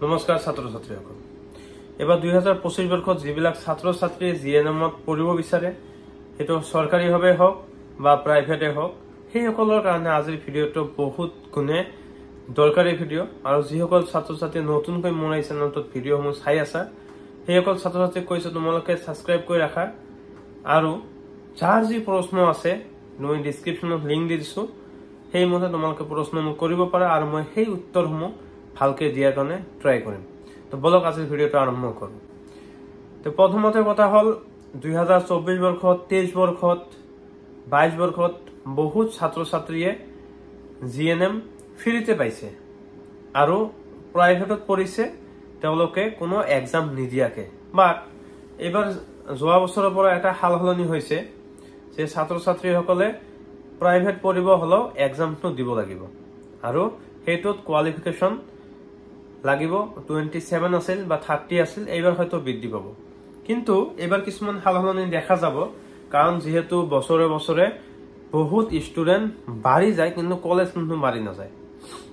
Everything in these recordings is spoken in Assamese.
নমস্কাৰ ছাত্ৰ ছাত্ৰীসকল এবাৰ 2025 বৰ্ষত যিবিলাক ছাত্ৰ ছাত্ৰী জিএনএমত পঢ়িব বিচাৰে হেতু সৰকাৰীভাৱে হওক বা প্ৰাইভেটে হওক সেই সকলৰ কাৰণে আজিৰ ভিডিঅটো বহুত গুণে দৰকাৰী ভিডিঅ আৰু যিসকল ছাত্ৰ ছাত্ৰী নতুনকৈ মোৰ এই চেনেলটোত ভিডিঅসমূহ চাই আছা সেই সকল ছাত্ৰ ছাত্ৰীক কৈছো তোমালোকে সাবস্ক্ৰাইব কৰি ৰাখা আৰু যাৰ যি প্ৰশ্ন আছে মই ডেসক্ৰিপচনত লিংক দি দিছো সেই মতে তোমালোকে প্ৰশ্ন মোক কৰিব পাৰা আৰু মই সেই উত্তৰসমূহ ভালকে দিয়াৰ কাৰণে ট্ৰাই কৰিম তো বলক আজিৰ ভিডিঅটো আৰম্ভ কৰো তো প্ৰথমতে কথা হল 2024 বৰ্ষত 23 বৰ্ষত 22 বৰ্ষত বহুত ছাত্ৰ ছাত্ৰীয়ে জিএনএম ফ্ৰীতে পাইছে আৰু প্ৰাইভেটত পঢ়িছে তেওঁলোকে কোনো এক্সাম নিদিয়াকে বাট এবাৰ যোৱা বছৰৰ পৰা এটা হালহলনি হৈছে যে ছাত্ৰ ছাত্ৰীসকলে প্ৰাইভেট পঢ়িব হলো এক্সামটো দিব লাগিব আৰু হেতুত কোৱালিফিকেশন লাগিব 27 আছিল বা 30 আছিল এইবাৰ হয়তো বৃদ্ধি পাব কিন্তু এবাৰ কিছুমান হালহলনি দেখা যাব কাৰণ যেহেতু বছৰে বছৰে বহুত ষ্টুডেন্ট বাঢ়ি যায় কিন্তু কলেজ কিন্তু বাঢ়ি নাযায়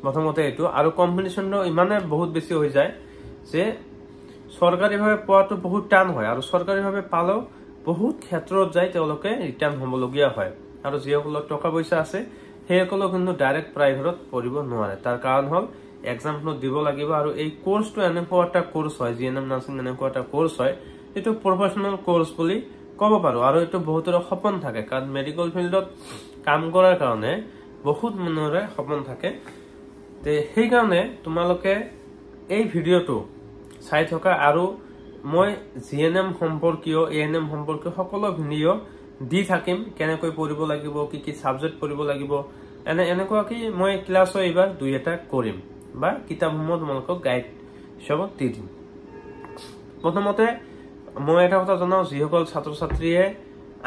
প্ৰথমতে এটো আৰু কম্পিটিশনটো ইমানে বহুত বেছি হৈ যায় যে সৰকাৰীভাৱে পোৱাটো বহুত টান হয় আৰু সৰকাৰীভাৱে পালেও বহুত ক্ষেত্ৰত যায় তেওঁলোকে ৰিটাৰ্ণ হ'বলগীয়া হয় আৰু যিসকলৰ টকা পইচা আছে সেইসকলক কিন্তু ডাইৰেক্ট প্ৰাইভেটত পঢ়িব নোৱাৰে তাৰ কাৰণ হল এক্সামটো দিব লাগিব আৰু এই কোৰ্সটো এনেকুৱা এটা কোৰ্স হয় জিএনএম নাৰ্ছিং এনেকুৱা এটা কোৰ্স হয় এটো প্ৰফেশনাল কোৰ্স বুলি ক'ব পাৰো আৰু এটো বহুতৰ সপোন থাকে কাৰণ মেডিকেল ফিল্ডত কাম কৰাৰ কাৰণে বহুত মানুহৰে সপোন থাকে তে সেই কাৰণে তোমালোকে এই ভিডিঅটো চাই থকা আৰু মই জিএনএম সম্পৰ্কীয় এএনএম সম্পৰ্কীয় সকলো ভিডিঅ দি থাকিম কেনেকৈ পঢ়িব লাগিব কি কি সাবজেক্ট পঢ়িব লাগিব এনেকুৱা কি মই ক্লাছৰ এবাৰ দুই এটা কৰিম বা কিতাপসমূহ তোমালোকক গাইড হিচাপত দি দিম প্ৰথমতে মই এটা কথা জনাও যিসকল ছাত্ৰ ছাত্ৰীয়ে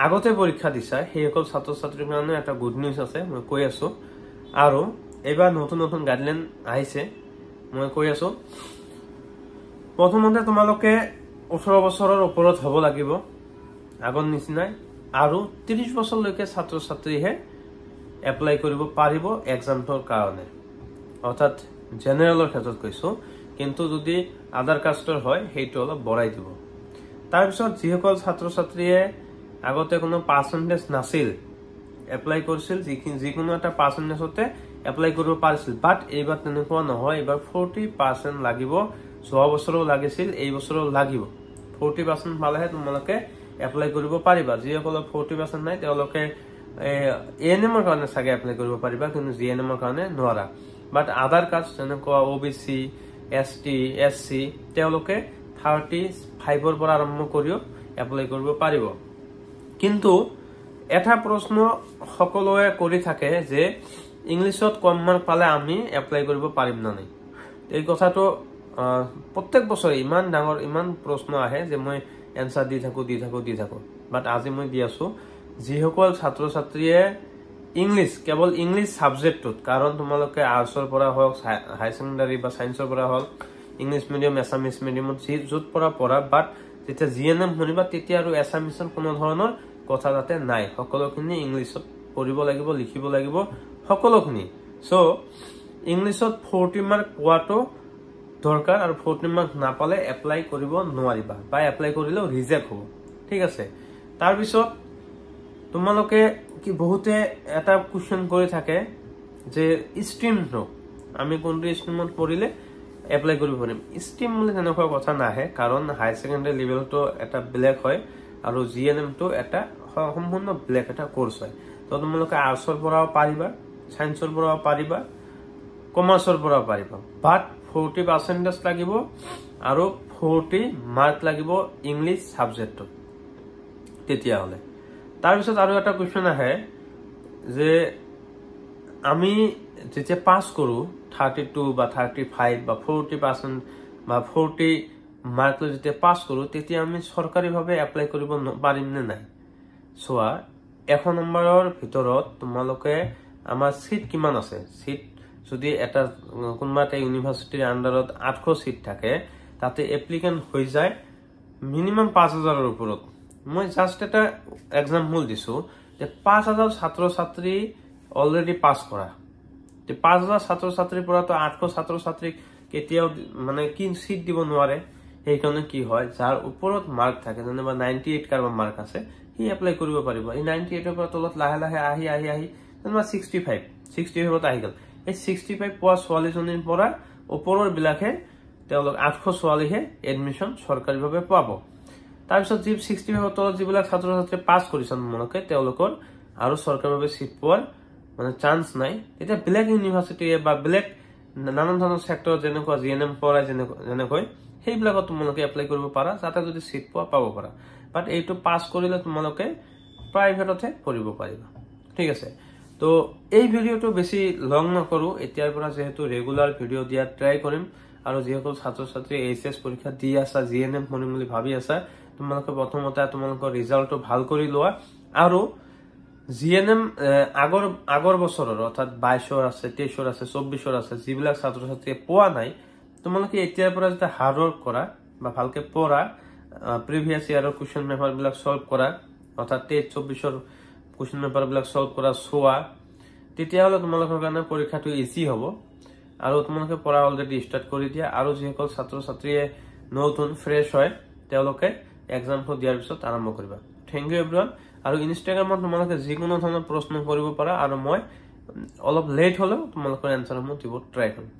আগতে পৰীক্ষা দিছা সেইসকল ছাত্ৰ ছাত্ৰীৰ কাৰণে এটা গুড নিউজ আছে মই কৈ আছো আৰু এবাৰ নতুন নতুন গাইডলাইন আহিছে মই কৈ আছো প্ৰথমতে তোমালোকে 18 বছৰৰ ওপৰত হ'ব লাগিব আগৰ নিচিনাই আৰু 30 বছৰলৈকে ছাত্ৰ ছাত্ৰীহে এপ্লাই কৰিব পাৰিব এক্সামটোৰ কাৰণে অৰ্থাৎ জেনাৰেলৰ ক্ষেত্ৰত কৈছো কিন্তু যদি আদাৰ কাষ্টৰ হয় হেইটো অলপ বঢ়াই দিব তাৰ পিছত যিসকল ছাত্ৰ ছাত্ৰীয়ে আগতে কোনো পাৰ্চেন্টেজ নাছিল এপ্লাই কৰিছিল যিকোনো এটা পাৰ্চেন্টেজতে এপ্লাই কৰিব পাৰিছিল বাট এইবাৰ তেনেকুৱা নহয় এইবাৰ 40% লাগিব যোৱা বছৰো লাগিছিল এই বছৰো লাগিব 40% পালেহে তোমালোকে এপ্লাই কৰিব পাৰিবা যিসকলৰ 40% নাই তেওঁলোকে এএনএমৰ কাৰণে সাগে এপ্লাই কৰিব পাৰিবা কিন্তু জিএনএমৰ কাৰণে নোৱাৰা বাট আদাৰ কাষ্ট যেনেকুৱা ওবিসি এসটি এসসি তেওঁলোকে 35 ৰ পৰা আৰম্ভ কৰিও এপ্লাই কৰিব পাৰিব কিন্তু এটা প্ৰশ্ন সকলোৱে কৰি থাকে যে ইংলিশত কম মাৰ্ক পালে আমি এপ্লাই কৰিব পাৰিম না নাই এই কথাটো প্ৰত্যেক বছৰ ইমান ডাঙৰ ইমান প্ৰশ্ন আহে যে মই এনসাৰ দি থাকো বাট আজি মই দি আছো যিসকল ছাত্ৰ ছাত্ৰীয়ে ইংলিশ কেৱল ইংলিশ সাবজেক্টত কাৰণ তোমালোকে আৰ্টছৰ পৰা হওক হাই সেকেন্ডাৰী বা সায়েন্সৰ পৰা হওক ইংলিশ মিডিয়াম এছামিছ মিডিয়ামত যত পৰা পঢ়া বাট যেতিয়া জিএনএম শুনিবা তেতিয়া আৰু এছামিছৰ কোনো ধৰণৰ কথা তাতে নাই সকলোখিনি ইংলিশত পঢ়িব লাগিব লিখিব লাগিব সকলোখিনি সো ইংলিশত 40 মাৰ্ক পোৱাটো দৰকাৰ আৰু 40 মাৰ্ক নাপালে এপ্লাই কৰিব নোৱাৰিবা বা এপ্লাই কৰিলেও ৰিজেক্ট হ'ব ঠিক আছে তাৰ পিছত তোমালোকে কি বহুতে এটা কোৱেশ্চন কৰি থাকে যে স্ট্ৰীমটো আমি কোনটো স্ট্ৰীমত পঢ়িলে এপ্লাই কৰিব পাৰিম স্ট্ৰীম মানে তেনেকুৱা কথা নাহে কাৰণ হাই সেকেন্ডাৰী লেভেলটো এটা ব্লেক হয় আৰু জিএনএমটো এটা সম্পূৰ্ণ ব্লেক এটা কোৰ্স হয় তো তোমালোকে আৰ্টছৰ পৰাও পাৰিবা সায়েন্সৰ পৰাও পাৰিবা কমাৰ্চৰ পৰাও পাৰিবা বাট 40% লাগিব আৰু 40 মাৰ্ক লাগিব ইংলিশ সাবজেক্টত তেতিয়া হলে তাৰ পিছত আৰু এটা কোৱেশ্চন আহে যে আমি যেতিয়া পাস কৰো 32 বা 35 বা 40% বা 40 মাৰ্ক লৈ যেতিয়া পাস কৰো তেতিয়া আমি সৰকাৰীভাৱে এপ্লাই কৰিব পাৰিম নে নাই সোৱা 1 নম্বৰৰ ভিতৰত তোমালোকে আমাৰ সিট কিমান আছে সিট যদি এটা কোনবা এটা ইউনিভাৰ্সিটিৰ আন্ডাৰত 800 সিট থাকে তাতে এপ্লিকেন্ট হৈ যায় মিনিমাম 5000 ৰ ওপৰত মই জাস্ট এটা এক্সাম্পল দিছো যে 5000 ছাত্ৰ ছাত্ৰী অলৰেডি পাস কৰা তে 5000 ছাত্ৰ ছাত্ৰীৰ পৰা তো 800 ছাত্ৰ ছাত্ৰীক কেতিয়াও মানে কি সিট দিব নোৱাৰে সেইকাৰণে কি হয় যাৰ ওপৰত মাৰ্ক থাকে যেনেবা 98 কাৰোবাৰ মাৰ্ক আছে সি এপ্লাই কৰিব পাৰিব এই 98 পৰা তলত লাহে লাহে আহি আহি আহি যেনেবা 65ত আহি গল এই 65 পোৱা ছোৱালীজনীৰ পৰা ওপৰৰ বিলাকে তেওঁলোক 800 ছোৱালীহে এডমিশন চৰকাৰীভাৱে পাব তাৰপিছত যি 65 তলত যিবিলাক ছাত্ৰ ছাত্ৰী পাছ কৰিছে মনকে তেওঁলোকৰ আৰু চৰকাৰীভাৱে সিট পোৱাৰ মানে চান্স নাই এতিয়া ব্লেক ইউনিভাৰ্চিটি বা ব্লেক নানান ধৰণৰ সেক্টৰ যেনেকুৱা জিএনএম পঢ়াই যেনেকৈ সেইবিলাকত তোমালোকে এপ্লাই কৰিব পাৰা যাতে যদি সিট পোৱা পাব পাৰা বাট এইটো পাছ কৰিলে তোমালোকে প্ৰাইভেটতে পঢ়িব পাৰিবা ঠিক আছে তো এই ভিডিওটো বেছি লং নকৰো এতিয়াৰ পৰা যেহেতু ৰেগুলাৰ ভিডিও দিয়া ট্ৰাই কৰিম আৰু যেহেতু ছাত্ৰ ছাত্ৰী এইচএস পৰীক্ষা দি আছা জিএনএম পঢ়িম বুলি ভাবি আছা তোমালোকে প্ৰথমতে তোমালোকৰ ৰিজাল্টটো ভাল কৰি লোৱা আৰু জিএনএম আগৰ বছৰৰ অৰ্থাৎ 22ৰ আছে 23ৰ আছে 24ৰ আছে যিবিলাক ছাত্ৰ ছাত্ৰীয়ে পোৱা নাই তোমালোকে এতিয়াৰ পৰা যেতিয়া হাৰ্ড ৱৰ্ক কৰা বা ভালকে পঢ়া প্ৰিভিয়াস ইয়াৰৰ কোৱেশ্চন পেপাৰ বিলাক সলভ কৰা অৰ্থাৎ 23-24ৰ কোৱেশ্চন পেপাৰ বিলাক সলভ কৰা সোৱা তেতিয়াহলে তোমালোকৰ কাৰণে পৰীক্ষাটো ইজি হ'ব আৰু তোমালোকে পঢ়া অলৰেডি ষ্টাৰ্ট কৰি দিয়া আৰু যিসকল ছাত্ৰ ছাত্ৰীয়ে নতুন ফ্ৰেছ হয় তেওঁলোকে এক্সামটো দিয়াৰ পিছত আৰম্ভ কৰিবা থ্যাংক ইউ এভৰিৱান আৰু ইনষ্টাগ্ৰামত তোমালোকে যিকোনো ধৰণৰ প্ৰশ্ন কৰিব পাৰা আৰু মই অলপ লেট হলেও তোমালোকৰ এনসাৰসমূহ দিব ট্ৰাই কৰিম